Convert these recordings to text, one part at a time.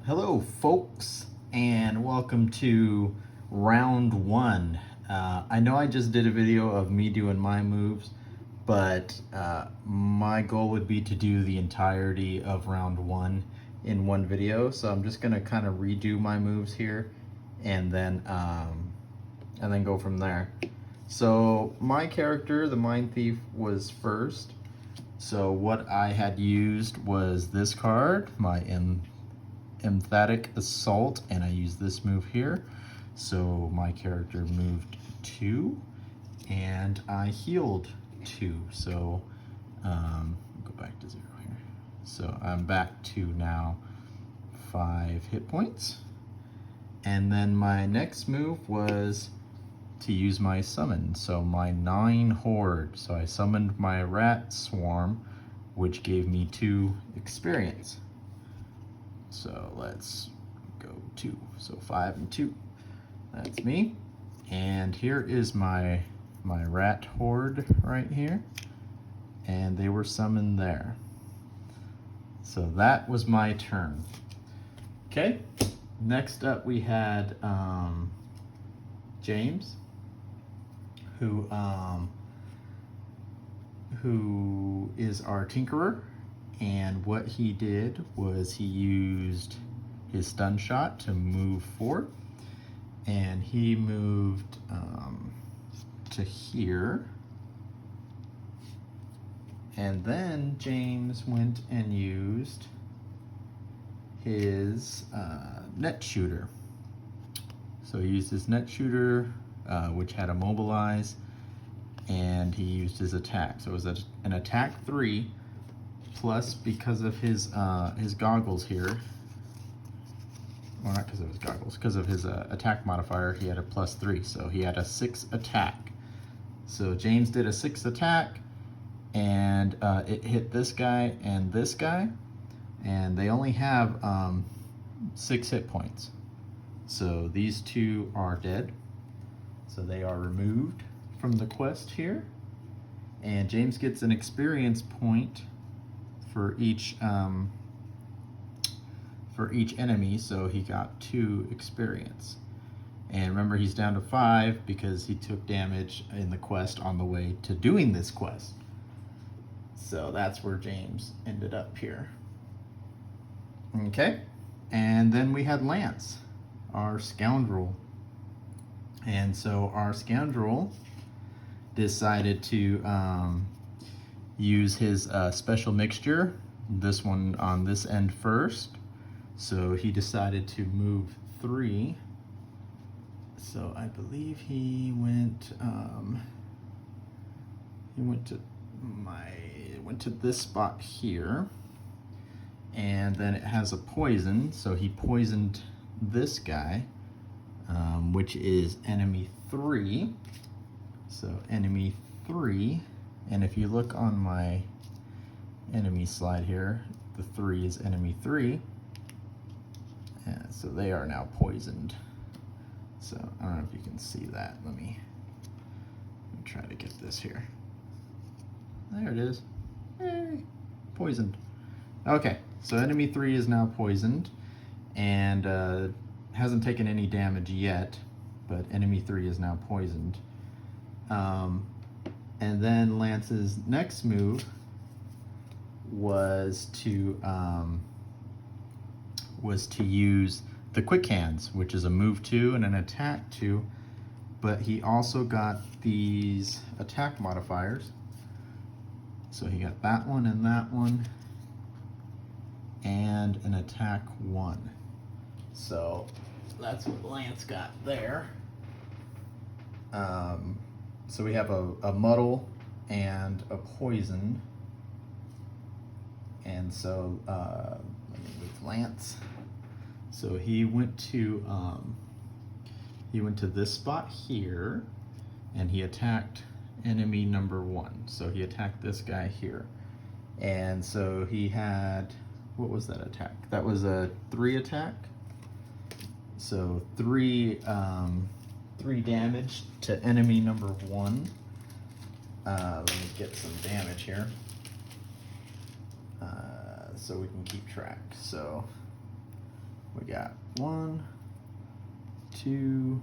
Hello folks, and welcome to round one. I know I just did a video of me doing my moves, but my goal would be to do the entirety of round one in one video. So I'm just gonna kind of redo my moves here and then go from there. So my character, the Mind Thief, was first. So what I had used was this card, my Emphatic Assault, and I use this move here. So my character moved 2 and I healed 2. So go back to 0 here. So I'm back to now 5 hit points. And then my next move was to use my summon. So my 9 Horde. So I summoned my Rat Swarm, which gave me 2 experience. So let's go 2. So 5 and 2. That's me. And here is my rat horde right here. And they were summoned there. So that was my turn. Okay. Next up we had James, who is our Tinkerer. And what he did was he used his stun shot to move forward, and he moved to here. And then James went and used his net shooter. So he used his net shooter, which had immobilize, and he used his attack. So it was an attack 3. Plus, because of his goggles here, well, not because of his goggles, because of his attack modifier, he had a +3, so he had a 6 attack. So James did a 6 attack, and it hit this guy, and they only have 6 hit points. So these two are dead, so they are removed from the quest here, and James gets an experience point for each enemy, so he got 2 experience. And remember, he's down to 5 because he took damage in the quest on the way to doing this quest. So that's where James ended up here. Okay, and then we had Lance, our scoundrel. And so our scoundrel decided to use his special mixture, this one on this end first. So he decided to move 3. So I believe he went to this spot here, and then it has a poison, so he poisoned this guy, which is enemy 3. So enemy 3. And if you look on my enemy slide here, the 3 is enemy 3. And so they are now poisoned. So I don't know if you can see that. Let me try to get this here. There it is. Yay, poisoned. Okay, so enemy 3 is now poisoned and hasn't taken any damage yet, but enemy 3 is now poisoned. And then Lance's next move was to use the quick hands, which is a move 2 and an attack 2, but he also got these attack modifiers. So he got that one, and an attack 1. So that's what Lance got there. So we have a muddle and a poison. And so let me move Lance. So he went to this spot here, and he attacked enemy number 1. So he attacked this guy here. And so he had, what was that attack? That was a 3 attack. So 3 damage to enemy number 1. Let me get some damage here, so we can keep track. So we got 1, 2,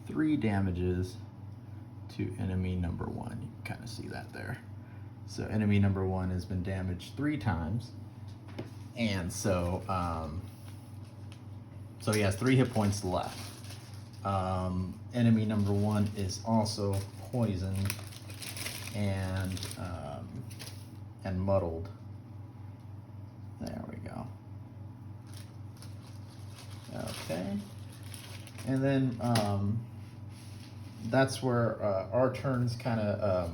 3 damages to enemy number 1. You can kind of see that there. So enemy number 1 has been damaged 3 times. And so, so he has 3 hit points left. Enemy number 1 is also poisoned and muddled. There we go. Okay. And then that's where our turns kind of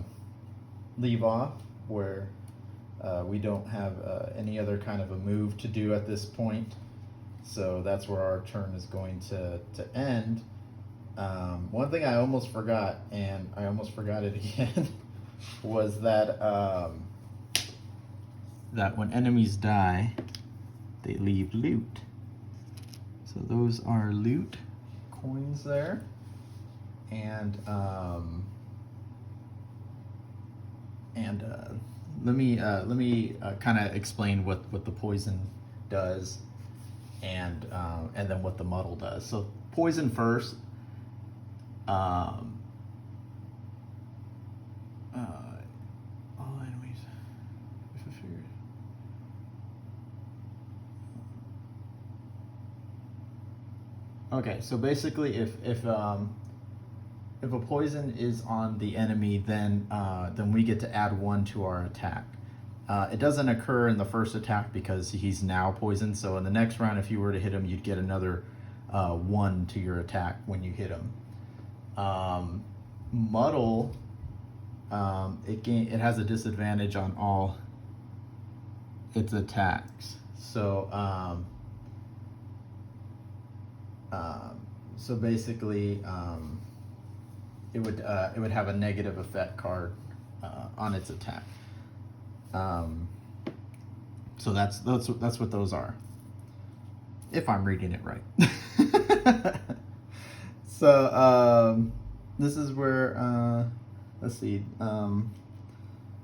leave off, where we don't have any other kind of a move to do at this point. So that's where our turn is going to end. One thing I almost forgot, and I almost forgot it again, was that that when enemies die, they leave loot. So those are loot coins there, and let me kind of explain what the poison does, and then what the muddle does. So poison first. All enemies. Okay, so basically, if a poison is on the enemy, then we get to add 1 to our attack. It doesn't occur in the first attack because he's now poisoned. So in the next round, if you were to hit him, you'd get another 1 to your attack when you hit him. Muddle, it has a disadvantage on all its attacks. So so basically, it would have a negative effect card on its attack. So that's what those are, if I'm reading it right. So this is where let's see.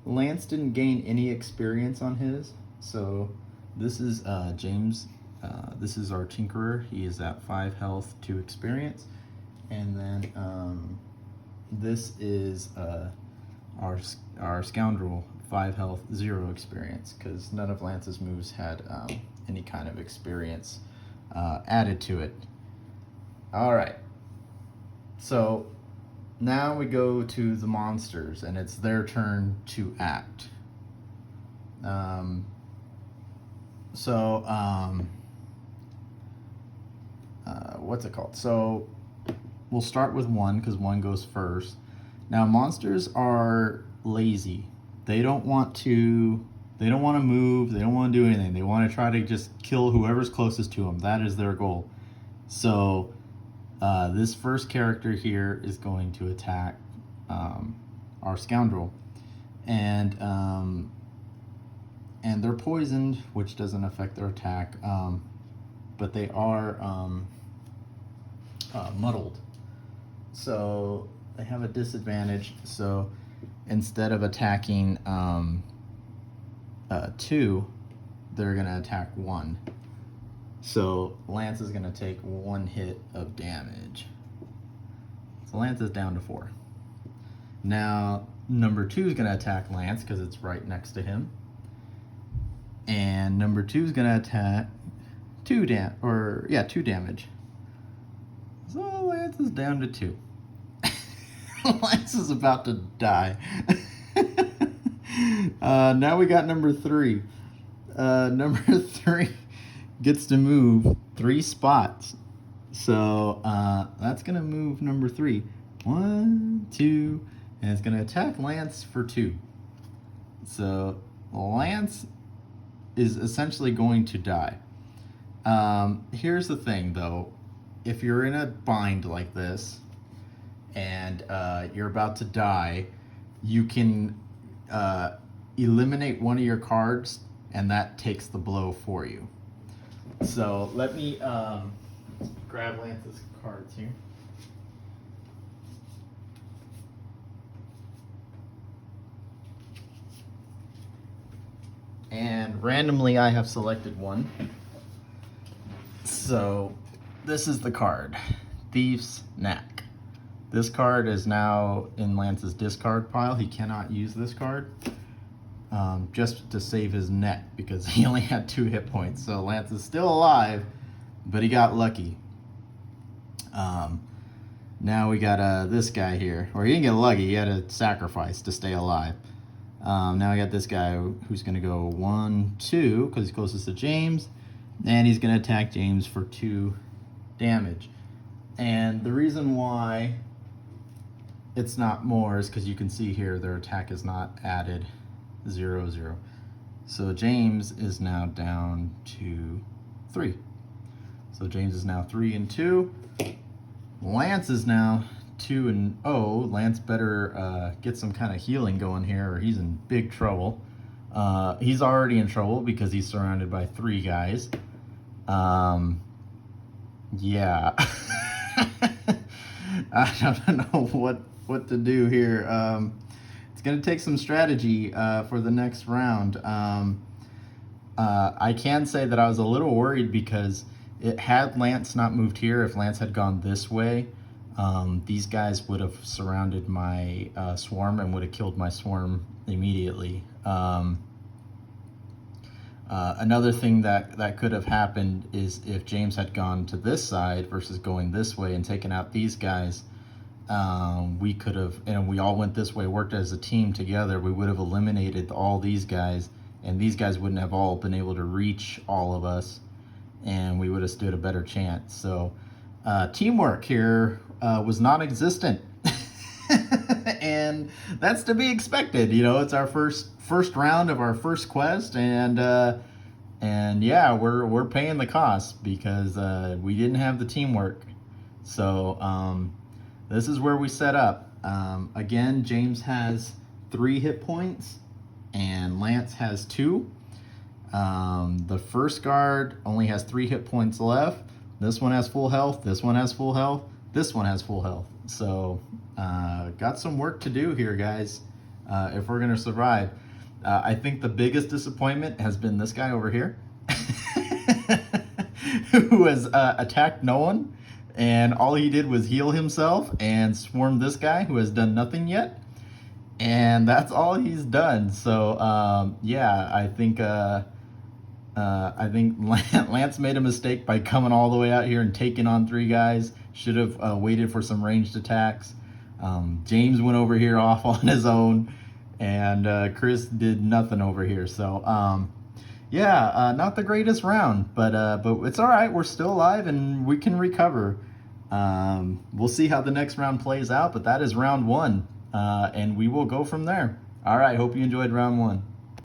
Lance didn't gain any experience on his. So this is James. This is our Tinkerer. He is at 5 health, 2 experience. And then this is our Scoundrel, 5 health, 0 experience, because none of Lance's moves had any kind of experience added to it. All right. So now we go to the monsters, and it's their turn to act. What's it called? So we'll start with 1 because 1 goes first. Now monsters are lazy. They don't want to move. They don't want to do anything. They want to try to just kill whoever's closest to them. That is their goal. So this first character here is going to attack our Scoundrel, and they're poisoned, which doesn't affect their attack, but they are muddled, so they have a disadvantage. So instead of attacking 2, they're gonna attack 1. So Lance is gonna take 1 hit of damage. So Lance is down to 4. Now number 2 is gonna attack Lance because it's right next to him, and number 2 is gonna attack 2 damage. So Lance is down to 2. Lance is about to die. Now we got number 3. Number 3 gets to move 3 spots. So that's gonna move number 3. 1, 2, and it's gonna attack Lance for 2. So Lance is essentially going to die. Here's the thing though, if you're in a bind like this and you're about to die, you can eliminate one of your cards, and that takes the blow for you. So let me grab Lance's cards here. And randomly I have selected one. So this is the card, Thief's Knack. This card is now in Lance's discard pile. He cannot use this card just to save his neck because he only had 2 hit points. So Lance is still alive, but he got lucky. Now we got this guy here, or he didn't get lucky, he had to sacrifice to stay alive. Now I got this guy who's gonna go 1, 2, because he's closest to James, and he's gonna attack James for 2 damage. And the reason why it's not more is because you can see here their attack is not added 0, 0. So James is now down to 3. So James is now 3 and 2. Lance is now 2 and 0. Lance better get some kind of healing going here or he's in big trouble. He's already in trouble because he's surrounded by 3 guys. Yeah. I don't know what to do here. It's going to take some strategy for the next round. I can say that I was a little worried because had Lance not moved here, if Lance had gone this way, these guys would have surrounded my swarm and would have killed my swarm immediately. Another thing that could have happened is if James had gone to this side versus going this way and taken out these guys, we could have, and we all went this way, worked as a team together, we would have eliminated all these guys, and these guys wouldn't have all been able to reach all of us, and we would have stood a better chance. So teamwork here was non-existent. And that's to be expected. You know, it's our first round of our first quest, and yeah, we're paying the cost because we didn't have the teamwork. So this is where we set up. Again, James has 3 hit points and Lance has 2. The first guard only has 3 hit points left. This one has full health, this one has full health, this one has full health. So got some work to do here, guys, if we're gonna survive. I think the biggest disappointment has been this guy over here who has attacked no one, and all he did was heal himself and swarm this guy who has done nothing yet, and that's all he's done. So yeah, I think Lance made a mistake by coming all the way out here and taking on 3 guys. Should have waited for some ranged attacks. James went over here off on his own, and Chris did nothing over here. So yeah, not the greatest round, but it's all right. We're still alive and we can recover. We'll see how the next round plays out, but that is round 1, and we will go from there. All right, hope you enjoyed round 1.